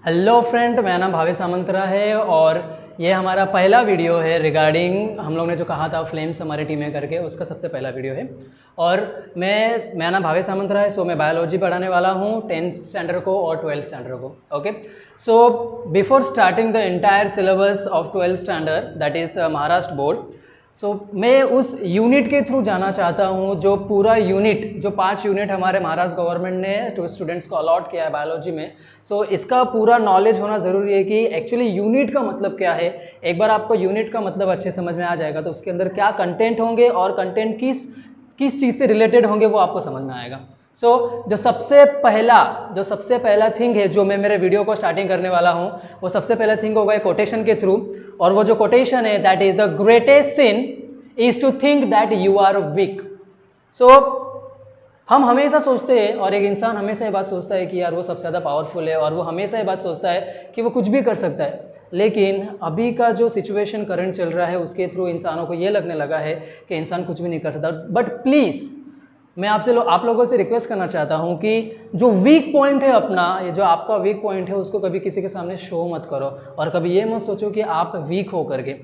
Hello friend, मेरा नाम भावेश सामंतरा है और ये हमारा पहला वीडियो है रिगार्डिंग हम लोग ने जो कहा था फ्लेम्स हमारी टीम में करके उसका सबसे पहला वीडियो है। और मेरा नाम भावेश सामंतरा है। सो मैं बायोलॉजी पढ़ाने वाला हूँ 10th स्टैंडर्ड को और 12th स्टैंडर्ड को। Okay, so before starting the entire syllabus of 12th standard that is Maharashtra board, मैं उस यूनिट के थ्रू जाना चाहता हूँ जो पूरा यूनिट, जो 5 यूनिट हमारे महाराष्ट्र गवर्नमेंट ने स्टूडेंट्स को अलॉट किया है बायोलॉजी में। इसका पूरा नॉलेज होना ज़रूरी है कि एक्चुअली यूनिट का मतलब क्या है। एक बार आपको यूनिट का मतलब अच्छे समझ में आ जाएगा तो उसके अंदर क्या कंटेंट होंगे और कंटेंट किस चीज़ से रिलेटेड होंगे वो आपको समझ में आएगा। जो सबसे पहला थिंग है जो मैं मेरे वीडियो को स्टार्टिंग करने वाला हूँ, वो सबसे पहला थिंग होगा कोटेशन के थ्रू। और वो जो कोटेशन है that is the greatest sin is to think that you are weak. हम हमेशा सोचते हैं और एक इंसान हमेशा ये बात सोचता है कि यार वो सबसे ज़्यादा पावरफुल है और वो हमेशा ये बात सोचता है कि वो कुछ भी कर सकता है। लेकिन अभी का जो सिचुएशन करंट चल रहा है उसके थ्रू इंसानों को ये लगने लगा है कि इंसान कुछ भी नहीं कर सकता। बट प्लीज़ मैं आप लोगों से रिक्वेस्ट करना चाहता हूं कि जो वीक पॉइंट है अपना, ये जो आपका वीक पॉइंट है उसको कभी किसी के सामने शो मत करो और कभी ये मत सोचो कि आप वीक हो करके।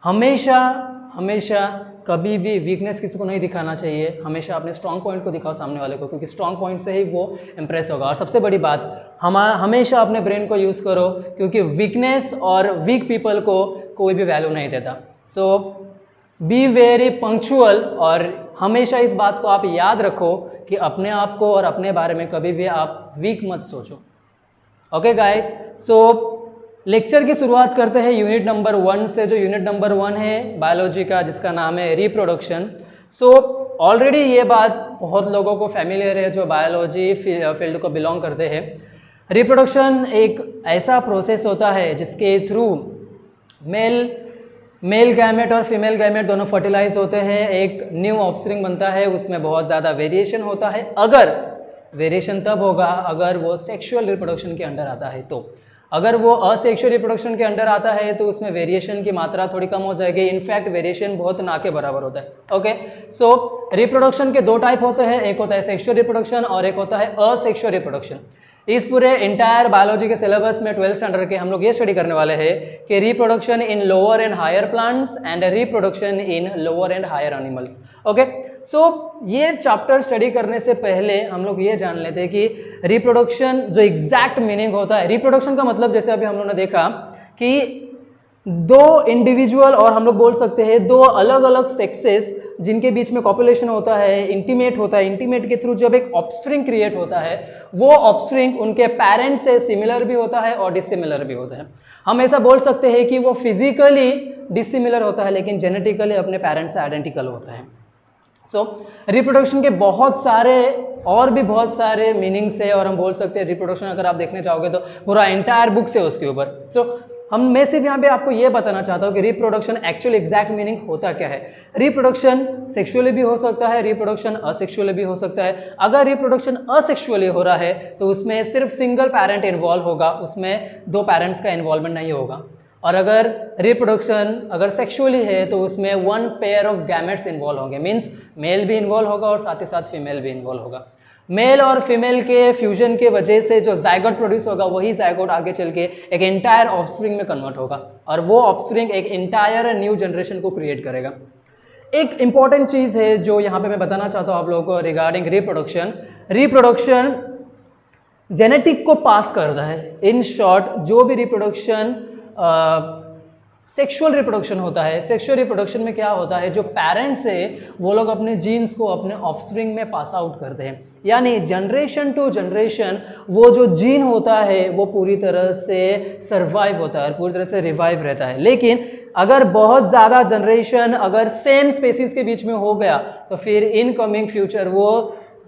हमेशा कभी भी वीकनेस किसी को नहीं दिखाना चाहिए। हमेशा अपने स्ट्रॉन्ग पॉइंट को दिखाओ सामने वाले को, क्योंकि स्ट्रॉन्ग पॉइंट से ही वो इम्प्रेस होगा। और सबसे बड़ी बात, हमेशा अपने ब्रेन को यूज़ करो, क्योंकि वीकनेस और वीक पीपल को कोई भी वैल्यू नहीं देता। बी वेरी पंक्चुअल और हमेशा इस बात को आप याद रखो कि अपने आप को और अपने बारे में कभी भी आप वीक मत सोचो। ओके गाइस, लेक्चर की शुरुआत करते हैं यूनिट नंबर 1 से। जो यूनिट नंबर 1 है बायोलॉजी का, जिसका नाम है रिप्रोडक्शन। ऑलरेडी ये बात बहुत लोगों को फैमिलियर है जो बायोलॉजी फील्ड को बिलोंग करते हैं। रिप्रोडक्शन एक ऐसा प्रोसेस होता है जिसके थ्रू मेल गैमेट और फीमेल गैमेट दोनों फर्टिलाइज होते हैं, एक न्यू ऑफस्प्रिंग बनता है। उसमें बहुत ज़्यादा वेरिएशन होता है। अगर वेरिएशन तब होगा अगर वो सेक्सुअल रिप्रोडक्शन के अंडर आता है। तो अगर वो असेक्सुअल रिप्रोडक्शन के अंडर आता है तो उसमें वेरिएशन की मात्रा थोड़ी कम हो जाएगी। इनफैक्ट वेरिएशन बहुत ना के बराबर होता है। ओके, रिप्रोडक्शन के 2 टाइप होते हैं, एक होता है सेक्सुअल रिप्रोडक्शन और एक होता है असेक्सुअल रिप्रोडक्शन। इस पूरे इंटायर बायोलॉजी के सिलेबस में 12th स्टैंडर्ड के हम लोग ये स्टडी करने वाले हैं कि reproduction in lower and higher plants and reproduction in lower and higher animals. Okay, ये चैप्टर स्टडी करने से पहले हम लोग ये जान लेते हैं कि रिप्रोडक्शन जो एग्जैक्ट मीनिंग होता है। रिप्रोडक्शन का मतलब जैसे अभी हम लोगों ने देखा कि 2 इंडिविजुअल और हम लोग बोल सकते हैं 2 अलग अलग सेक्सेस जिनके बीच में कॉपुलेशन होता है, इंटीमेट होता है। इंटीमेट के थ्रू जब एक ऑफस्प्रिंग क्रिएट होता है, वो ऑफस्प्रिंग उनके पेरेंट्स से सिमिलर भी होता है और डिसिमिलर भी होता है। हम ऐसा बोल सकते हैं कि वो फिजिकली डिसिमिलर होता है लेकिन जेनेटिकली अपने पेरेंट्स से आइडेंटिकल होता है। रिप्रोडक्शन के बहुत सारे मीनिंग्स है और हम बोल सकते हैं रिप्रोडक्शन अगर आप देखने चाहोगे तो पूरा एंटायर बुक्स है उसके ऊपर। मैं सिर्फ यहाँ पे आपको ये बताना चाहता हूँ कि रिप्रोडक्शन एक्चुअल एग्जैक्ट मीनिंग होता क्या है। रिप्रोडक्शन सेक्सुअली भी हो सकता है, रिप्रोडक्शन असेक्सुअली भी हो सकता है। अगर रिप्रोडक्शन असेक्सुअली हो रहा है तो उसमें सिर्फ सिंगल पेरेंट इन्वॉल्व होगा, उसमें 2 पेरेंट्स का इन्वॉल्वमेंट नहीं होगा। और अगर रिप्रोडक्शन अगर सेक्सुअली है तो उसमें 1 पेयर ऑफ गैमेट्स इन्वॉल्व होंगे, मीन्स मेल भी इन्वॉल्व होगा और साथ ही साथ फीमेल भी इन्वॉल्व होगा। मेल और फीमेल के फ्यूजन के वजह से जो जायगोट प्रोड्यूस होगा वही जायगोट आगे चल के एक एंटायर ऑफस्प्रिंग में कन्वर्ट होगा और वो ऑफस्प्रिंग एक एंटायर न्यू जनरेशन को क्रिएट करेगा। एक इंपॉर्टेंट चीज़ है जो यहाँ पे मैं बताना चाहता हूँ आप लोगों को रिगार्डिंग रिप्रोडक्शन जेनेटिक को पास करता है। इन शॉर्ट, जो भी रिप्रोडक्शन सेक्सुअल रिप्रोडक्शन होता है, सेक्सुअल रिप्रोडक्शन में क्या होता है, जो पेरेंट्स है वो लोग अपने जीन्स को अपने ऑफस्प्रिंग में पास आउट करते हैं। यानी जनरेशन टू जनरेशन वो जो जीन होता है वो पूरी तरह से सर्वाइव होता है, पूरी तरह से रिवाइव रहता है। लेकिन अगर बहुत ज़्यादा जनरेशन अगर सेम स्पेसीज के बीच में हो गया तो फिर इन कमिंग फ्यूचर वो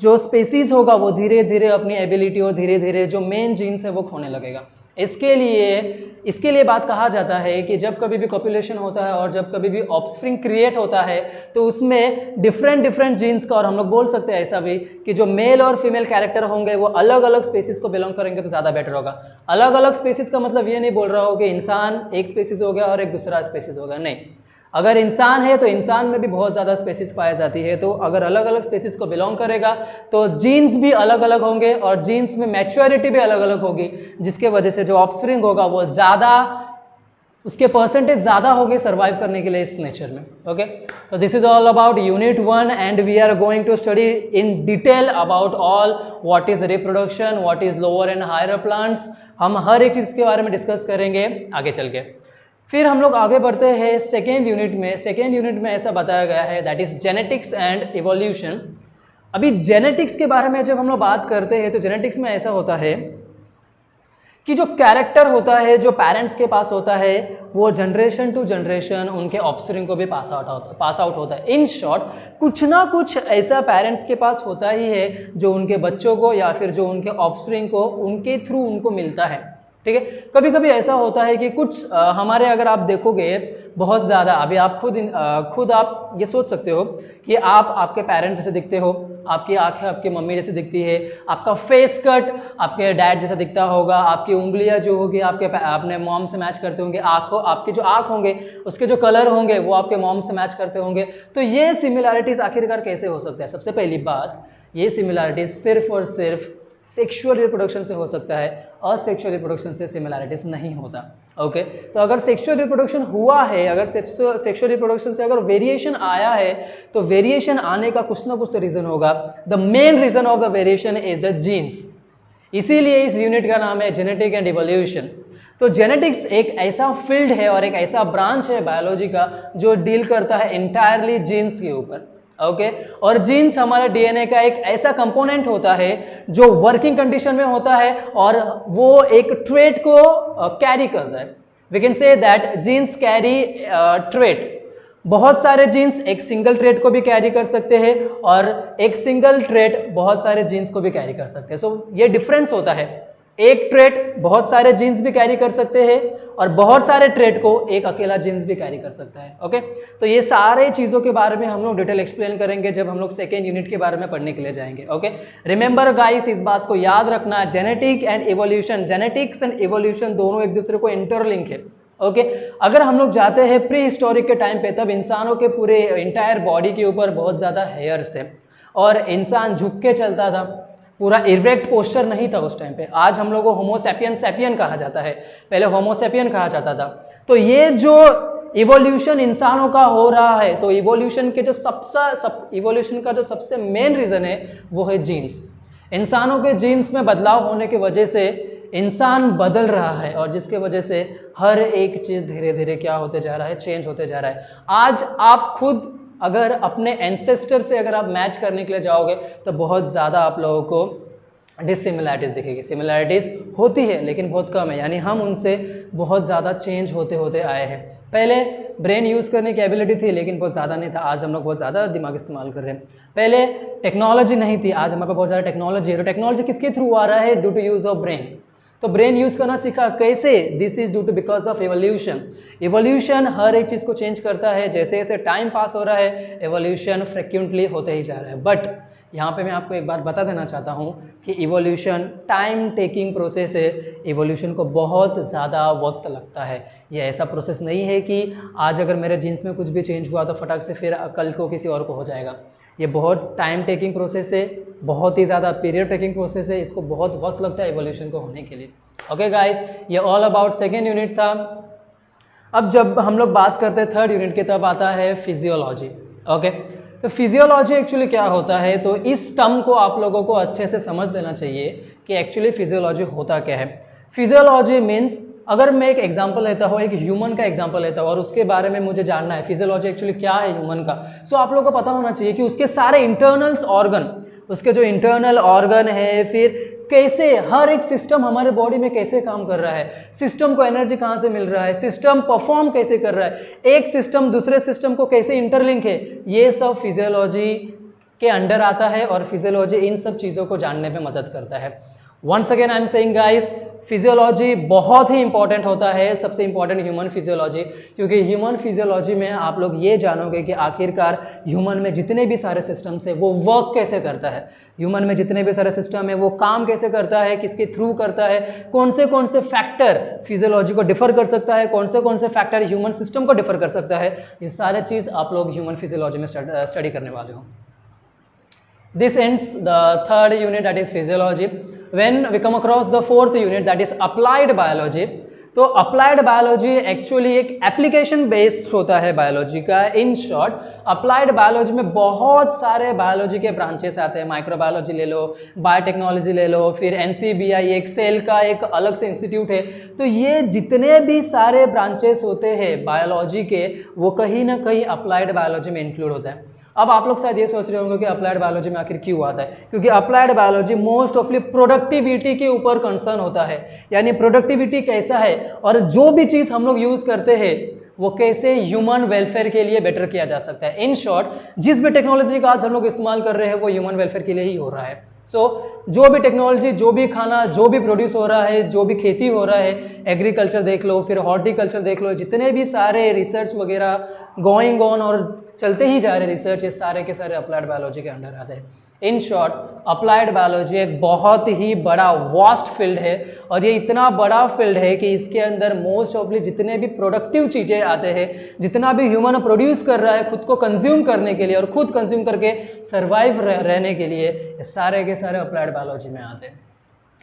जो स्पेसीज होगा वो धीरे धीरे अपनी एबिलिटी और धीरे धीरे जो मेन जीन्स है वो खोने लगेगा। इसके लिए बात कहा जाता है कि जब कभी भी कॉपुलेशन होता है और जब कभी भी ऑफस्प्रिंग क्रिएट होता है तो उसमें डिफरेंट जीन्स का, और हम लोग बोल सकते हैं ऐसा भी कि जो मेल और फीमेल कैरेक्टर होंगे वो अलग अलग स्पेसीज को बिलोंग करेंगे तो ज़्यादा बेटर होगा। अलग अलग स्पेसीज का मतलब ये नहीं बोल रहा हो कि इंसान एक स्पेसीज हो गया और एक दूसरा स्पेसीज हो गया, नहीं। अगर इंसान है तो इंसान में भी बहुत ज़्यादा स्पेसीज पाई जाती है, तो अगर अलग अलग स्पेसीज को बिलोंग करेगा तो जीन्स भी अलग अलग होंगे और जीन्स में मैच्योरिटी भी अलग अलग होगी, जिसके वजह से जो ऑफस्प्रिंग होगा वो ज़्यादा, उसके परसेंटेज ज़्यादा होंगे सर्वाइव करने के लिए इस नेचर में। ओके, तो this is all about unit 1 and we are going to study in detail about all what is reproduction, what is lower and higher plants. हम हर एक चीज़ के बारे में डिस्कस करेंगे आगे चल के। फिर हम लोग आगे बढ़ते हैं सेकेंड यूनिट में। सेकेंड यूनिट में ऐसा बताया गया है that is genetics and evolution. अभी जेनेटिक्स के बारे में जब हम लोग बात करते हैं तो जेनेटिक्स में ऐसा होता है कि जो कैरेक्टर होता है जो पेरेंट्स के पास होता है वो जनरेशन टू जनरेशन उनके ऑफस्प्रिंग को भी पास आउट होता है। इन शॉर्ट कुछ ना कुछ ऐसा पेरेंट्स के पास होता ही है जो उनके बच्चों को या फिर जो उनके ऑफस्प्रिंग को उनके थ्रू उनको मिलता है। ठीक है, कभी कभी ऐसा होता है कि कुछ हमारे, अगर आप देखोगे बहुत ज़्यादा, अभी आप खुद आप ये सोच सकते हो कि आप आपके पेरेंट्स जैसे दिखते हो, आपकी आंखें आपकी मम्मी जैसे दिखती है, आपका फेस कट आपके डैड जैसा दिखता होगा, आपकी उंगलियां जो होगी आपके अपने मॉम से मैच करते होंगे, आपके जो आँख होंगे उसके जो कलर होंगे वो आपके मॉम से मैच करते होंगे। तो ये सिमिलैरिटीज़ आखिरकार कैसे हो सकता है? सबसे पहली बात, ये सिमिलैरिटीज़ सिर्फ और सिर्फ सेक्सुअल रिप्रोडक्शन से हो सकता है, असेक्सुअल रिप्रोडक्शन से सिमिलैरिटीज़ नहीं होता। ओके, तो अगर सेक्सुअल रिप्रोडक्शन हुआ है, अगर सेक्सुअल रिप्रोडक्शन से अगर वेरिएशन आया है तो वेरिएशन आने का कुछ ना कुछ तो रीज़न होगा। The main reason of the variation is the genes. इसीलिए इस यूनिट का नाम है जेनेटिक एंड इवोल्यूशन। तो जेनेटिक्स एक ऐसा फील्ड है और एक ऐसा ब्रांच है बायोलॉजी का जो डील करता है इंटायरली जीन्स के ऊपर। ओके, और जीन्स हमारे डीएनए का एक ऐसा कंपोनेंट होता है जो वर्किंग कंडीशन में होता है और वो एक ट्रेट को कैरी करता है। We can say that genes carry trait. बहुत सारे जीन्स एक सिंगल ट्रेट को भी कैरी कर सकते हैं और एक सिंगल ट्रेट बहुत सारे जीन्स को भी कैरी कर सकते हैं। सो ये डिफरेंस होता है, एक ट्रेट बहुत सारे जीन्स भी कैरी कर सकते हैं और बहुत सारे ट्रेट को एक अकेला जीन्स भी कैरी कर सकता है। ओके, तो ये सारे चीज़ों के बारे में हम लोग डिटेल एक्सप्लेन करेंगे जब हम लोग सेकेंड यूनिट के बारे में पढ़ने के लिए जाएंगे। ओके, रिमेंबर गाइस, इस बात को याद रखना, genetic and evolution, genetics and evolution दोनों एक दूसरे को इंटरलिंक है। ओके, अगर हम लोग जाते हैं प्री हिस्टोरिक के टाइम पे, तब इंसानों के पूरे इंटायर बॉडी के ऊपर बहुत ज़्यादा हेयर्स थे और इंसान झुक के चलता था, पूरा इरेक्ट पोस्चर नहीं था उस टाइम पे। आज हम लोगों को होमोसेपियन कहा जाता है, पहले होमोसेपियन कहा जाता था। तो ये जो इवोल्यूशन इंसानों का हो रहा है, तो इवोल्यूशन के जो इवोल्यूशन का जो सबसे मेन रीज़न है वो है जीन्स। इंसानों के जीन्स में बदलाव होने की वजह से इंसान बदल रहा है और जिसके वजह से हर एक चीज़ धीरे धीरे क्या होते जा रहा है, चेंज होते जा रहा है। आज आप खुद अगर अपने एंसेस्टर से अगर आप मैच करने के लिए जाओगे तो बहुत ज़्यादा आप लोगों को डिससिमिलैरिटीज़ दिखेगी। सिमिलैरिटीज़ होती है लेकिन बहुत कम है, यानी हम उनसे बहुत ज़्यादा चेंज होते होते आए हैं। पहले ब्रेन यूज़ करने की एबिलिटी थी लेकिन बहुत ज़्यादा नहीं था, आज हम लोग बहुत ज़्यादा दिमाग इस्तेमाल कर रहे हैं। पहले टेक्नोलॉजी नहीं थी, आज हमारे पास बहुत ज़्यादा टेक्नोलॉजी है। तो टेक्नोलॉजी किसके थ्रू आ रहा है? Due to use of brain. तो ब्रेन यूज़ करना सीखा कैसे? This is due to because of evolution. Evolution हर एक चीज़ को चेंज करता है, जैसे जैसे टाइम पास हो रहा है एवोल्यूशन फ्रिक्वेंटली होते ही जा रहा है। बट यहाँ पे मैं आपको एक बात बता देना चाहता हूँ कि इवोल्यूशन टाइम टेकिंग प्रोसेस है, इवोल्यूशन को बहुत ज़्यादा वक्त लगता है। ये ऐसा प्रोसेस नहीं है कि आज अगर मेरे जीन्स में कुछ भी चेंज हुआ तो फटाक से फिर कल को किसी और को हो जाएगा। ये बहुत टाइम टेकिंग प्रोसेस है, बहुत ही ज़्यादा पीरियड टेकिंग प्रोसेस है, इसको बहुत वक्त लगता है इवोल्यूशन को होने के लिए। ओके गाइस, ये ऑल अबाउट सेकेंड यूनिट था। अब जब हम लोग बात करते हैं थर्ड यूनिट के, तब आता है फिजियोलॉजी। ओके, तो फिजियोलॉजी एक्चुअली क्या होता है, तो इस टर्म को आप लोगों को अच्छे से समझ लेना चाहिए कि एक्चुअली फिजियोलॉजी होता क्या है। फिजियोलॉजी मीन्स, अगर मैं एक एग्जांपल लेता हूँ, एक ह्यूमन का एग्जांपल लेता हूँ और उसके बारे में मुझे जानना है फिजियोलॉजी एक्चुअली क्या है ह्यूमन का, सो आप लोगों को पता होना चाहिए कि उसके सारे इंटरनल्स ऑर्गन, उसके जो इंटरनल ऑर्गन है, फिर कैसे हर एक सिस्टम हमारे बॉडी में कैसे काम कर रहा है, सिस्टम को एनर्जी कहाँ से मिल रहा है, सिस्टम परफॉर्म कैसे कर रहा है, एक सिस्टम दूसरे सिस्टम को कैसे इंटरलिंक है, ये सब फिजियोलॉजी के अंडर आता है और फिजियोलॉजी इन सब चीज़ों को जानने में मदद करता है। Once again I am saying guys, physiology बहुत ही इंपॉर्टेंट होता है, सबसे इंपॉर्टेंट ह्यूमन फिजियोलॉजी, क्योंकि ह्यूमन फिजियोलॉजी में आप लोग ये जानोगे कि आखिरकार ह्यूमन में जितने भी सारे सिस्टम्स है वो वर्क कैसे करता है, ह्यूमन में जितने भी सारे सिस्टम है वो काम कैसे करता है, किसके थ्रू करता है, कौन से फैक्टर फिजियोलॉजी को डिफर कर सकता है, कौन से फैक्टर ह्यूमन सिस्टम को डिफर कर सकता है, ये सारे चीज़ आप लोग ह्यूमन फिजियोलॉजी में स्टडी करने वाले हो। This ends the third unit, that is physiology. When we come across the fourth unit, that is applied biology. तो अप्लाइड बायोलॉजी एक्चुअली एक एप्लीकेशन बेस्ड होता है बायोलॉजी का। इन शॉर्ट, अप्लाइड बायोलॉजी में बहुत सारे बायोलॉजी के ब्रांचेस आते हैं। माइक्रोबायोलॉजी ले लो, बायोटेक्नोलॉजी ले लो, फिर NCBI एक सेल का एक अलग से इंस्टीट्यूट है। तो ये जितने भी सारे ब्रांचेस होते हैं बायोलॉजी के, वो कहीं ना कहीं अप्लाइड बायोलॉजी में इंक्लूड होता है। अब आप लोग शायद ये सोच रहे होंगे कि अप्लाइड बायोलॉजी में आखिर क्यों आता है, क्योंकि अप्लाइड बायोलॉजी मोस्ट ऑफली प्रोडक्टिविटी के ऊपर कंसर्न होता है, यानी प्रोडक्टिविटी कैसा है और जो भी चीज़ हम लोग यूज़ करते हैं वो कैसे ह्यूमन वेलफेयर के लिए बेटर किया जा सकता है। इन शॉर्ट, जिस भी टेक्नोलॉजी का आज हम लोग इस्तेमाल कर रहे हैं वो ह्यूमन वेलफेयर के लिए ही हो रहा है। जो भी टेक्नोलॉजी, जो भी खाना, जो भी प्रोड्यूस हो रहा है, जो भी खेती हो रहा है, एग्रीकल्चर देख लो, फिर हॉर्टिकल्चर देख लो, जितने भी सारे रिसर्च वगैरह गोइंग ऑन और चलते ही जा रहे रिसर्च, ये सारे के सारे अप्लाइड बायोलॉजी के अंडर आते हैं। इन शॉर्ट, अप्लाइड बायोलॉजी एक बहुत ही बड़ा वास्ट फील्ड है और ये इतना बड़ा फील्ड है कि इसके अंदर मोस्ट ऑफली जितने भी प्रोडक्टिव चीज़ें आते हैं, जितना भी ह्यूमन प्रोड्यूस कर रहा है खुद को कंज्यूम करने के लिए और खुद कंज्यूम करके सर्वाइव रहने के लिए, ये सारे के सारे अप्लाइड बायोलॉजी में आते हैं।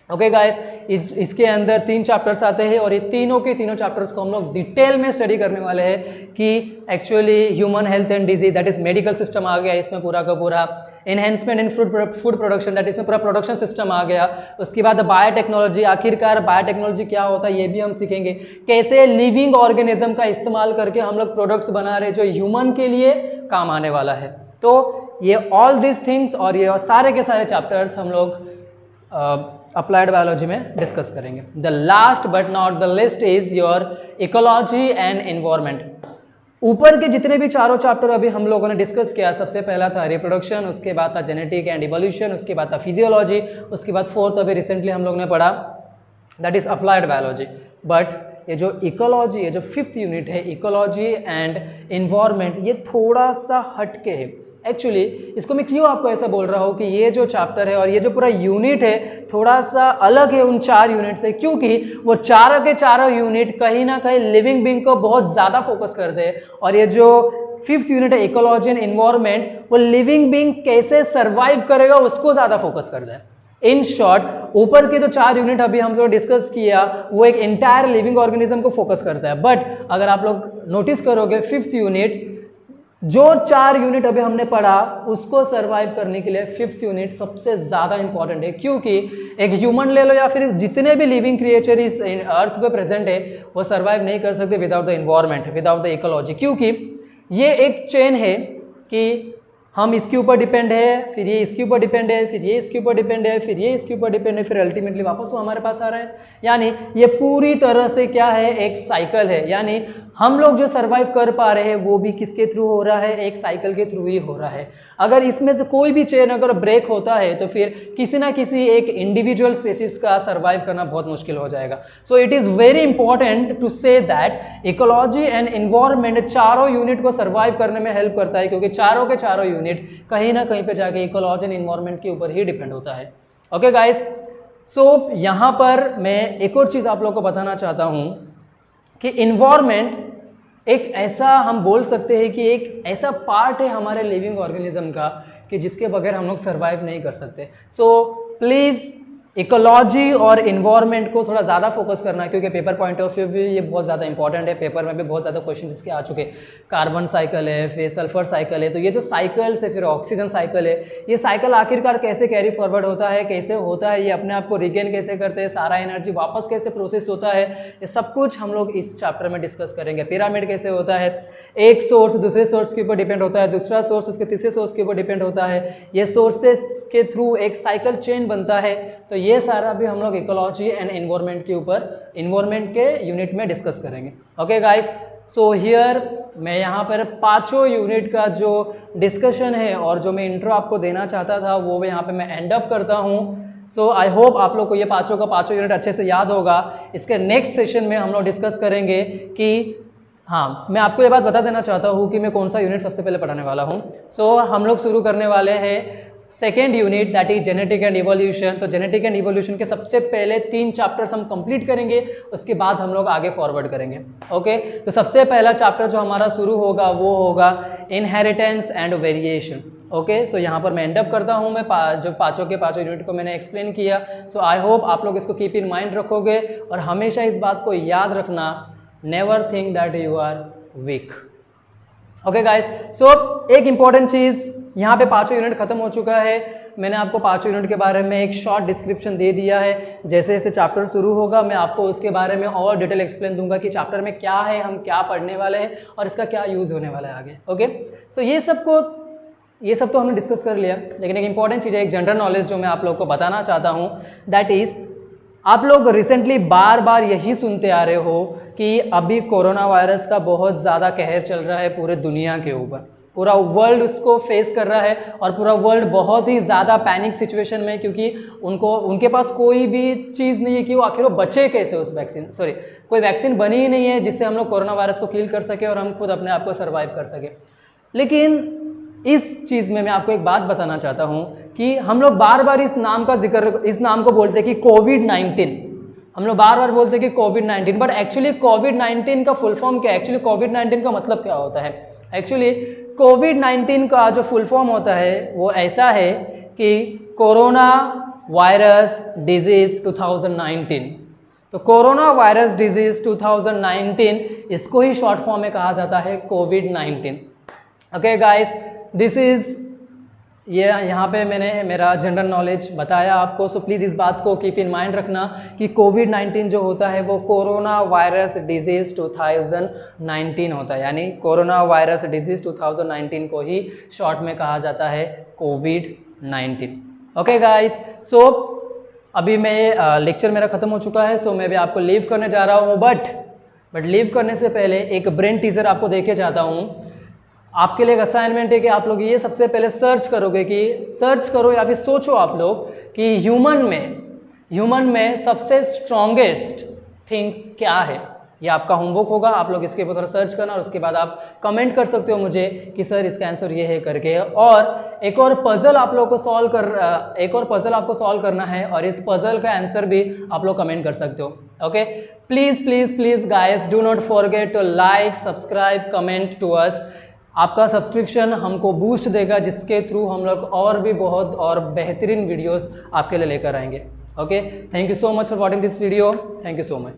ओके गाइस, इसके अंदर 3 चैप्टर्स आते हैं और ये तीनों के तीनों चैप्टर्स को हम लोग डिटेल में स्टडी करने वाले हैं कि actually human health and disease, that is medical system आ गया इसमें पूरा का पूरा, enhancement in food production, that इसमें पूरा प्रोडक्शन सिस्टम आ गया। उसके बाद बायोटेक्नोलॉजी, आखिरकार बायोटेक्नोलॉजी क्या होता है ये भी हम सीखेंगे, कैसे लिविंग ऑर्गेनिज्म का इस्तेमाल करके हम लोग प्रोडक्ट्स बना रहे जो ह्यूमन के लिए काम आने वाला है। तो ये ऑल दिस थिंग्स और ये सारे के सारे चैप्टर्स हम लोग अप्लाइड बायोलॉजी में डिस्कस करेंगे। The last but not the list is your ecology and environment. ऊपर के जितने भी चारों चैप्टर अभी हम लोगों ने डिस्कस किया, सबसे पहला था रिप्रोडक्शन, उसके बाद था जेनेटिक एंड इवोल्यूशन, उसके बाद था फिजियोलॉजी, उसके बाद फोर्थ अभी रिसेंटली हम लोग ने पढ़ा, that is applied biology. But ये जो इकोलॉजी है, जो 5th यूनिट है, इकोलॉजी एंड एनवायरनमेंट, ये थोड़ा सा हटके है। एक्चुअली इसको मैं क्यों आपको ऐसा बोल रहा हूँ कि ये जो चैप्टर है और ये जो पूरा यूनिट है थोड़ा सा अलग है उन 4 यूनिट से, क्योंकि वो चारों के चारों यूनिट कहीं ना कहीं लिविंग बीइंग को बहुत ज़्यादा फोकस करते हैं और ये जो 5th यूनिट है इकोलॉजी एंड एनवायरनमेंट, वो लिविंग बीइंग कैसे सर्वाइव करेगा उसको ज़्यादा फोकस करता है। इन शॉर्ट, ऊपर के जो 4 यूनिट अभी हम लोग डिस्कस किया वो एक एंटायर लिविंग ऑर्गेनिज्म को फोकस करता है, बट अगर आप लोग नोटिस करोगे 5th यूनिट, जो 4 यूनिट अभी हमने पढ़ा उसको सरवाइव करने के लिए 5th यूनिट सबसे ज़्यादा इंपॉर्टेंट है, क्योंकि एक ह्यूमन ले लो या फिर जितने भी लिविंग क्रिएचर इस अर्थ पे प्रेजेंट है वो सरवाइव नहीं कर सकते without the environment, without the ecology, क्योंकि ये एक चेन है कि हम इसके ऊपर डिपेंड है, फिर ये इसके ऊपर डिपेंड है, फिर ये इसके ऊपर डिपेंड है, फिर ये इसके ऊपर डिपेंड है, फिर अल्टीमेटली वापस वो हमारे पास आ रहा है। यानी ये पूरी तरह से क्या है, एक साइकिल है। यानी हम लोग जो सरवाइव कर पा रहे हैं वो भी किसके थ्रू हो रहा है, एक साइकिल के थ्रू ही हो रहा है। अगर इसमें से कोई भी चेन अगर ब्रेक होता है तो फिर किसी ना किसी एक इंडिविजुअल स्पीसीज का सरवाइव करना बहुत मुश्किल हो जाएगा। So it is very important to say that ecology and environment चारों यूनिट को सर्वाइव करने में हेल्प करता है, क्योंकि चारों के चारों यूनिट कहीं ना कहीं पे जाके इकोलॉजी एंड एनवायरनमेंट के ऊपर ही डिपेंड होता है। ओके गाइस, सो यहाँ पर मैं एक और चीज़ आप लोगों को बताना चाहता हूँ कि एनवायरनमेंट एक ऐसा, हम बोल सकते हैं कि एक ऐसा पार्ट है हमारे लिविंग ऑर्गेनिज्म का कि जिसके बगैर हम लोग सर्वाइव नहीं कर सकते। सो प्लीज़ इकोलॉजी और इन्वायरमेंट को थोड़ा ज़्यादा फोकस करना है, क्योंकि पेपर पॉइंट ऑफ व्यू भी ये बहुत ज़्यादा इंपॉर्टेंट है। पेपर में भी बहुत ज़्यादा क्वेश्चन इसके आ चुके, कार्बन साइकिल है, फिर सल्फर साइकिल है, तो ये जो साइकिल्स है, फिर ऑक्सीजन साइकिल है, ये साइकिल आखिरकार कैसे कैरी फॉरवर्ड होता है, कैसे होता है, ये अपने आप को रिगेन कैसे करते हैं, सारा एनर्जी वापस कैसे प्रोसेस होता है, ये सब कुछ हम लोग इस चैप्टर में डिस्कस करेंगे। पिरामिड कैसे होता है, एक सोर्स दूसरे सोर्स के ऊपर डिपेंड होता है, दूसरा सोर्स उसके तीसरे सोर्स के ऊपर डिपेंड होता है, ये सोर्सेस के थ्रू एक साइकिल चेन बनता है। तो ये सारा भी हम लोग इकोलॉजी एंड एनवायरनमेंट के ऊपर, एनवायरनमेंट के यूनिट में डिस्कस करेंगे। ओके गाइस, सो हियर मैं यहाँ पर पांचों यूनिट का जो डिस्कशन है और जो मैं इंट्रो आपको देना चाहता था वो यहाँ पे मैं एंड अप करता हूँ। सो आई होप आप लोग को ये पाँचों का पाँचों यूनिट अच्छे से याद होगा। इसके नेक्स्ट सेशन में हम लोग डिस्कस करेंगे कि हाँ, मैं आपको ये बात बता देना चाहता हूँ कि मैं कौन सा यूनिट सबसे पहले पढ़ाने वाला हूँ। सो हम लोग शुरू करने वाले हैं second unit, that is genetic and evolution. तो जेनेटिक एंड इवोल्यूशन के सबसे पहले 3 चैप्टर्स हम कंप्लीट करेंगे, उसके बाद हम लोग आगे फॉरवर्ड करेंगे। ओके, तो सबसे पहला चैप्टर जो हमारा शुरू होगा वो होगा इनहेरिटेंस एंड वेरिएशन। ओके, सो यहाँ पर मैं एंड अप करता हूँ। मैं जो पाँचों के पाँचों यूनिट को मैंने एक्सप्लेन किया। सो आई होप आप लोग इसको कीप इन माइंड रखोगे और हमेशा इस बात को याद रखना, never think that you are weak. Okay guys, so एक इंपॉर्टेंट चीज़, यहाँ पे पाँचों यूनिट खत्म हो चुका है। मैंने आपको पाँचों यूनिट के बारे में एक शॉर्ट डिस्क्रिप्शन दे दिया है। जैसे जैसे चैप्टर शुरू होगा मैं आपको उसके बारे में और डिटेल एक्सप्लेन दूंगा कि चैप्टर में क्या है, हम क्या पढ़ने वाले हैं और इसका क्या यूज़ होने वाला है आगे। ओके, सो ये सब तो हमने डिस्कस कर लिया, लेकिन एक इंपॉर्टेंट चीज़ है, एक जनरल नॉलेज जो मैं आप लोग को बताना चाहता हूँ, दैट इज़ आप लोग रिसेंटली बार बार यही सुनते आ रहे हो कि अभी कोरोना वायरस का बहुत ज़्यादा कहर चल रहा है पूरे दुनिया के ऊपर। पूरा वर्ल्ड उसको फेस कर रहा है और पूरा वर्ल्ड बहुत ही ज़्यादा पैनिक सिचुएशन में, क्योंकि उनके पास कोई भी चीज़ नहीं है कि वो आखिर वो बचे कैसे उस कोई वैक्सीन बनी ही नहीं है जिससे हम लोग कोरोना वायरस को किल कर सके और हम खुद अपने आप को सर्वाइव कर सके। लेकिन इस चीज़ में मैं आपको एक बात बताना चाहता हूँ कि हम लोग बार बार इस नाम को बोलते हैं कि कोविड-19। हम लोग बार बार बोलते हैं कि कोविड-19, बट एक्चुअली कोविड-19 का फुल फॉर्म क्या है? एक्चुअली कोविड-19 का मतलब क्या होता है? एक्चुअली कोविड-19 का जो फुल फॉर्म होता है वो ऐसा है कि कोरोना वायरस डिजीज़ 2019। तो कोरोना वायरस डिजीज़ 2019, इसको ही शॉर्ट फॉर्म में कहा जाता है कोविड-19। ओके गाइस, दिस इज़ ये यहाँ पे मैंने मेरा जनरल नॉलेज बताया आपको। सो प्लीज़ इस बात को कीप इन माइंड रखना कि कोविड-19 जो होता है वो कोरोना वायरस डिजीज़ 2019 होता है, यानी कोरोना वायरस डिजीज़ 2019 को ही शॉर्ट में कहा जाता है कोविड-19। ओके गाइस, सो अभी मैं लेक्चर मेरा ख़त्म हो चुका है, सो मैं भी आपको लीव करने जा रहा हूँ। बट लीव करने से पहले एक ब्रेन टीजर आपको देके जाता हूँ। आपके लिए एक असाइनमेंट है कि आप लोग ये सबसे पहले सर्च करो या फिर सोचो आप लोग कि ह्यूमन में सबसे स्ट्रॉन्गेस्ट थिंग क्या है। ये आपका होमवर्क होगा, आप लोग इसके ऊपर थोड़ा सर्च करना और उसके बाद आप कमेंट कर सकते हो मुझे कि सर इसका आंसर ये है करके। और एक और पजल आपको सॉल्व करना है और इस पजल का आंसर भी आप लोग कमेंट कर सकते हो। Okay, please guys, do not forget to like, subscribe, comment to us. आपका सब्सक्रिप्शन हमको बूस्ट देगा, जिसके थ्रू हम लोग और भी बहुत और बेहतरीन वीडियोस आपके लिए लेकर आएंगे। Okay, thank you so much for watching this video. Thank you so much.